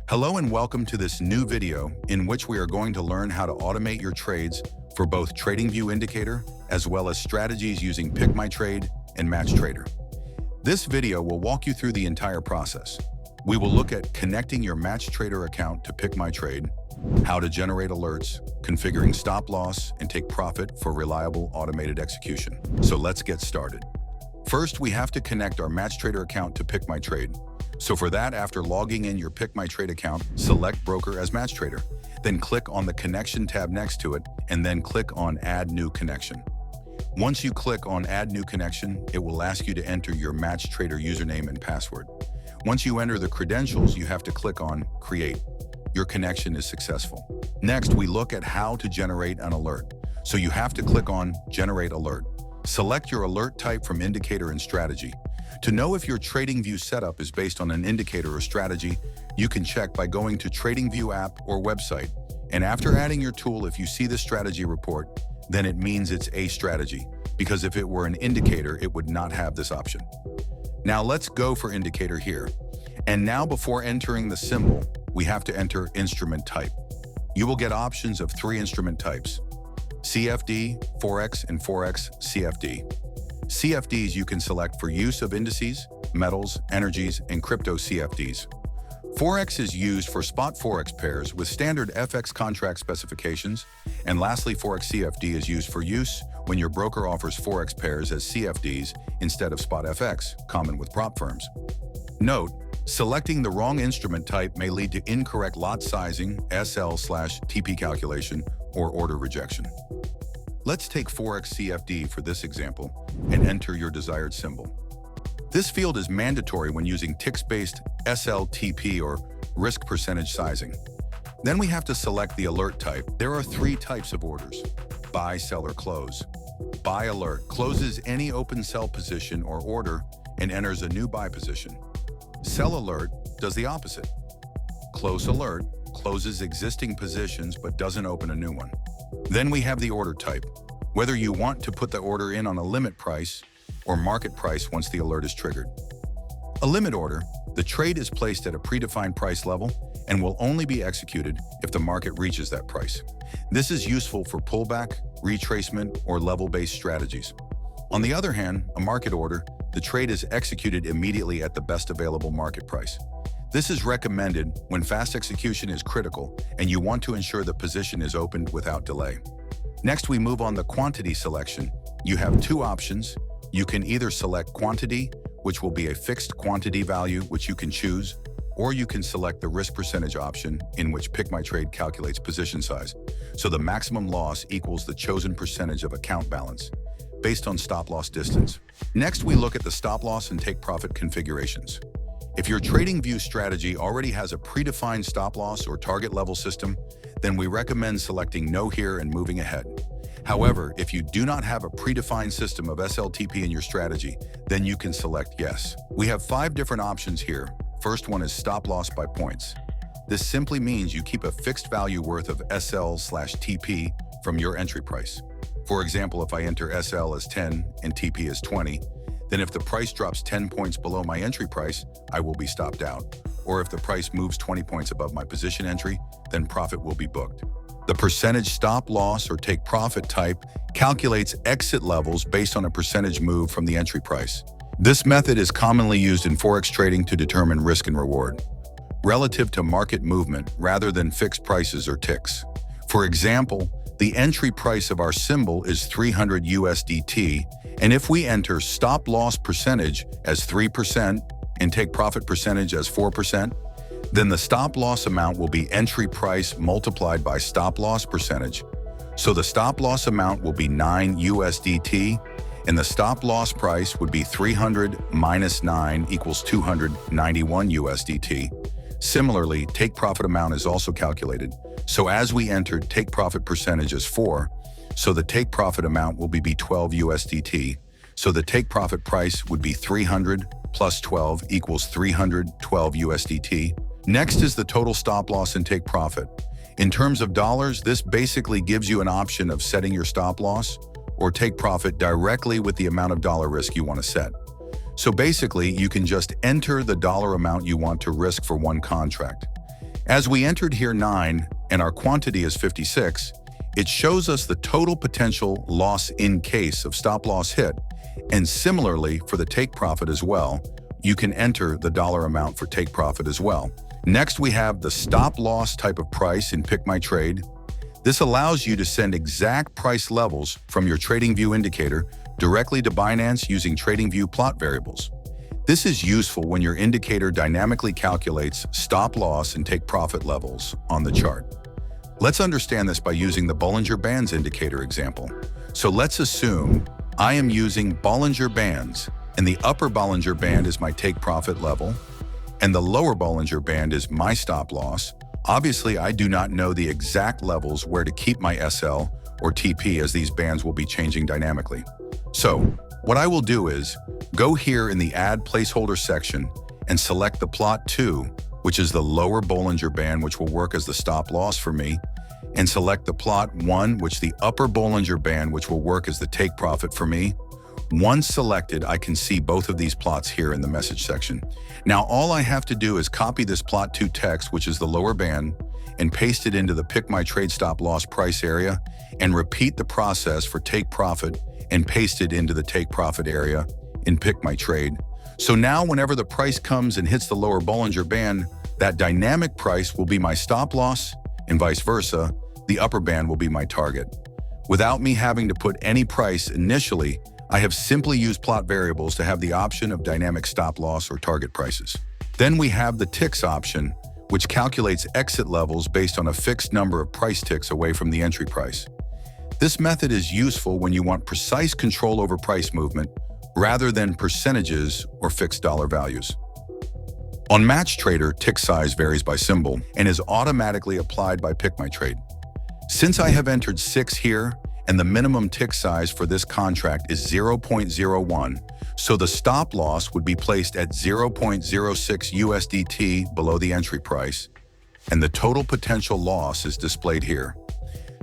Hello and welcome to this new video in which we are going to learn how to automate your trades for both TradingView indicator as well as strategies using PickMyTrade and MatchTrader. This video will walk you through the entire process. We will look at connecting your MatchTrader account to PickMyTrade, how to generate alerts, configuring stop loss, and take profit for reliable automated execution. So let's get started. First, we have to connect our MatchTrader account to PickMyTrade. So for that, after logging in your PickMyTrade account, select Broker as MatchTrader. Then click on the Connection tab next to it, and then click on Add New Connection. Once you click on Add New Connection, it will ask you to enter your MatchTrader username and password. Once you enter the credentials, you have to click on Create. Your connection is successful. Next, we look at how to generate an alert. So you have to click on Generate Alert. Select your alert type from Indicator and Strategy. To know if your TradingView setup is based on an indicator or strategy, you can check by going to TradingView app or website. And after adding your tool, if you see the strategy report, then it means it's a strategy, because if it were an indicator, it would not have this option. Now let's go for indicator here. And now before entering the symbol, we have to enter instrument type. You will get options of 3 instrument types: CFD, Forex, and Forex CFD. CFDs you can select for use of indices, metals, energies, and crypto CFDs. Forex is used for spot Forex pairs with standard FX contract specifications. And lastly, Forex CFD is used for use when your broker offers Forex pairs as CFDs instead of spot FX, common with prop firms. Note, selecting the wrong instrument type may lead to incorrect lot sizing, SL/TP calculation, or order rejection. Let's take Forex CFD for this example and enter your desired symbol. This field is mandatory when using ticks-based SLTP or risk percentage sizing. Then we have to select the alert type. There are 3 types of orders: buy, sell, or close. Buy alert closes any open sell position or order and enters a new buy position. Sell alert does the opposite. Close alert closes existing positions but doesn't open a new one. Then we have the order type, whether you want to put the order in on a limit price or market price once the alert is triggered. A limit order, the trade is placed at a predefined price level and will only be executed if the market reaches that price. This is useful for pullback, retracement, or level-based strategies. On the other hand, a market order, the trade is executed immediately at the best available market price. This is recommended when fast execution is critical and you want to ensure the position is opened without delay. Next, we move on the quantity selection. You have 2 options. You can either select quantity, which will be a fixed quantity value which you can choose, or you can select the risk percentage option in which PickMyTrade calculates position size. So the maximum loss equals the chosen percentage of account balance based on stop loss distance. Next, we look at the stop loss and take profit configurations. If your TradingView strategy already has a predefined stop loss or target level system, then we recommend selecting No here and moving ahead. However, if you do not have a predefined system of SLTP in your strategy, then you can select Yes. We have 5 different options here. First one is stop loss by points. This simply means you keep a fixed value worth of SL/TP from your entry price. For example, if I enter SL as 10 and TP as 20, then if the price drops 10 points below my entry price, I will be stopped out. Or if the price moves 20 points above my position entry, then profit will be booked. The percentage stop loss or take profit type calculates exit levels based on a percentage move from the entry price. This method is commonly used in Forex trading to determine risk and reward relative to market movement rather than fixed prices or ticks. For example, the entry price of our symbol is 300 USDT, and if we enter stop loss percentage as 3% and take profit percentage as 4%, then the stop loss amount will be entry price multiplied by stop loss percentage. So the stop loss amount will be 9 USDT, and the stop loss price would be 300 minus 9 equals 291 USDT. Similarly, take profit amount is also calculated. So as we entered take profit percentage as 4, so the take profit amount will be 12 USDT. So the take profit price would be 300 plus 12 equals 312 USDT. Next is the total stop loss and take profit. In terms of dollars, this basically gives you an option of setting your stop loss or take profit directly with the amount of dollar risk you want to set. So basically, you can just enter the dollar amount you want to risk for one contract. As we entered here 9 and our quantity is 56, it shows us the total potential loss in case of stop loss hit. And similarly for the take profit as well, you can enter the dollar amount for take profit as well. Next, we have the stop loss type of price in PickMyTrade. This allows you to send exact price levels from your TradingView indicator directly to Binance using TradingView plot variables. This is useful when your indicator dynamically calculates stop loss and take profit levels on the chart. Let's understand this by using the Bollinger Bands indicator example. So let's assume I am using Bollinger Bands, and the upper Bollinger Band is my take profit level, and the lower Bollinger Band is my stop loss. Obviously, I do not know the exact levels where to keep my SL or TP, as these bands will be changing dynamically. So what I will do is go here in the Add Placeholder section and select the Plot 2, which is the lower Bollinger Band, which will work as the stop loss for me, and select the Plot 1, which the upper Bollinger Band, which will work as the take profit for me. Once selected, I can see both of these plots here in the message section. Now, all I have to do is copy this Plot 2 text, which is the lower band, and paste it into the PickMyTrade stop loss price area, and repeat the process for take profit and paste it into the take profit area in PickMyTrade. So now whenever the price comes and hits the lower Bollinger Band, that dynamic price will be my stop loss, and vice versa, the upper band will be my target. Without me having to put any price initially, I have simply used plot variables to have the option of dynamic stop loss or target prices. Then we have the ticks option, which calculates exit levels based on a fixed number of price ticks away from the entry price. This method is useful when you want precise control over price movement rather than percentages or fixed dollar values. On MatchTrader, tick size varies by symbol and is automatically applied by PickMyTrade. Since I have entered 6 here, and the minimum tick size for this contract is 0.01, so the stop loss would be placed at 0.06 USDT below the entry price, and the total potential loss is displayed here.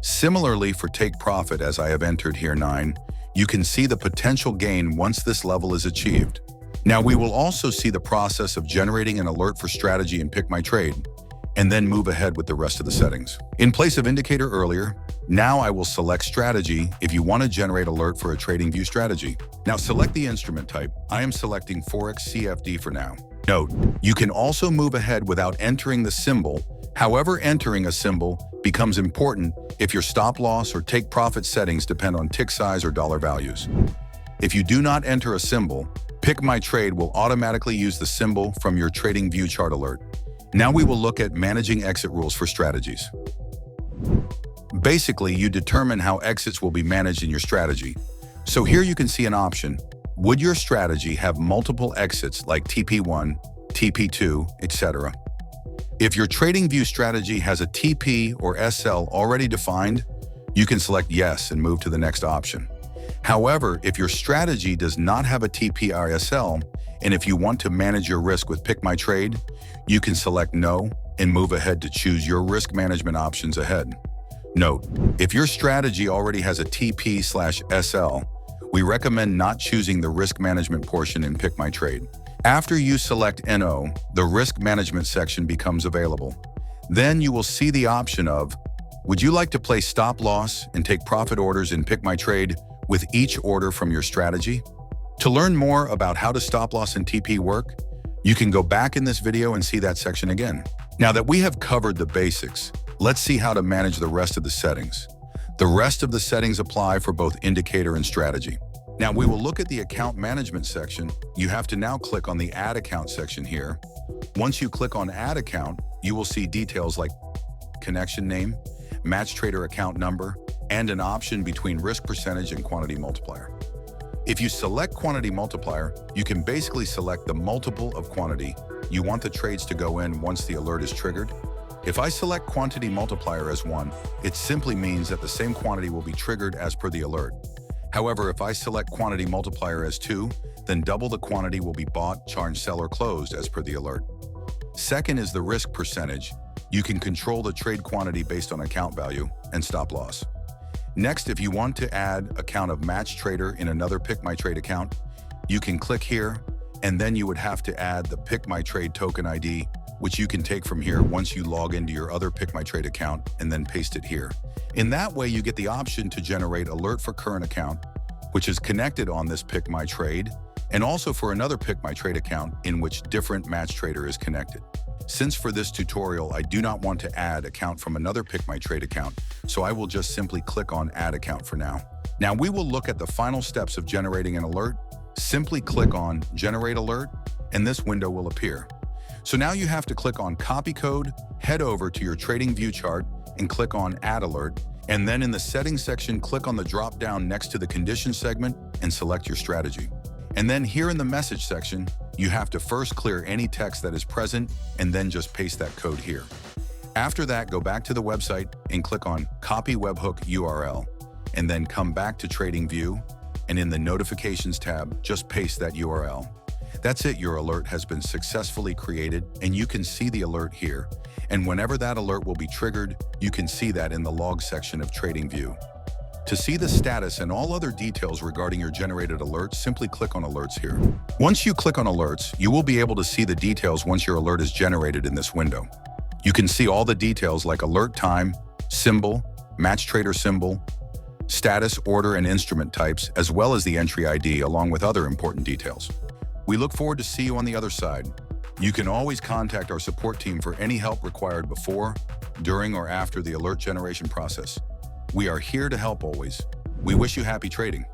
Similarly for take profit, as I have entered here 9, you can see the potential gain once this level is achieved. Now we will also see the process of generating an alert for strategy in PickMyTrade, and then move ahead with the rest of the settings. In place of indicator earlier, now I will select strategy if you want to generate alert for a TradingView strategy. Now select the instrument type. I am selecting Forex CFD for now. Note, you can also move ahead without entering the symbol. However, entering a symbol becomes important if your stop loss or take profit settings depend on tick size or dollar values. If you do not enter a symbol, PickMyTrade will automatically use the symbol from your TradingView chart alert. Now we will look at managing exit rules for strategies. Basically, you determine how exits will be managed in your strategy. So here you can see an option. Would your strategy have multiple exits like TP1, TP2, etc.? If your TradingView strategy has a TP or SL already defined, you can select yes and move to the next option. However, if your strategy does not have a TP or SL, and if you want to manage your risk with PickMyTrade, you can select no and move ahead to choose your risk management options ahead. Note, if your strategy already has a TP/SL, we recommend not choosing the risk management portion in PickMyTrade. After you select NO, the risk management section becomes available. Then you will see the option of, would you like to place stop loss and take profit orders in PickMyTrade with each order from your strategy? To learn more about how to stop loss and TP work, you can go back in this video and see that section again. Now that we have covered the basics, let's see how to manage the rest of the settings. The rest of the settings apply for both indicator and strategy. Now we will look at the account management section. You have to now click on the Add Account section here. Once you click on Add Account, you will see details like connection name, MatchTrader account number, and an option between risk percentage and quantity multiplier. If you select quantity multiplier, you can basically select the multiple of quantity you want the trades to go in once the alert is triggered. If I select quantity multiplier as 1, it simply means that the same quantity will be triggered as per the alert. However, if I select quantity multiplier as 2, then double the quantity will be bought, charged, sell, or closed as per the alert. Second is the risk percentage. You can control the trade quantity based on account value and stop loss. Next, if you want to add account of MatchTrader in another PickMyTrade account, you can click here, and then you would have to add the PickMyTrade token ID, which you can take from here once you log into your other PickMyTrade account and then paste it here. In that way, you get the option to generate alert for current account, which is connected on this PickMyTrade, and also for another PickMyTrade account in which different MatchTrader is connected. Since for this tutorial, I do not want to add account from another PickMyTrade account, so I will just simply click on Add Account for now. Now we will look at the final steps of generating an alert. Simply click on Generate Alert, and this window will appear. So now you have to click on Copy Code, head over to your TradingView chart, and click on Add Alert, and then in the Settings section, click on the drop-down next to the Condition segment and select your strategy. And then here in the Message section, you have to first clear any text that is present and then just paste that code here. After that, go back to the website and click on Copy Webhook URL, and then come back to TradingView, and in the Notifications tab, just paste that URL. That's it, your alert has been successfully created, and you can see the alert here. And whenever that alert will be triggered, you can see that in the Log section of TradingView. To see the status and all other details regarding your generated alerts, simply click on Alerts here. Once you click on Alerts, you will be able to see the details once your alert is generated in this window. You can see all the details like alert time, symbol, MatchTrader symbol, status, order, and instrument types, as well as the entry ID, along with other important details. We look forward to see you on the other side. You can always contact our support team for any help required before, during, or after the alert generation process. We are here to help always. We wish you happy trading.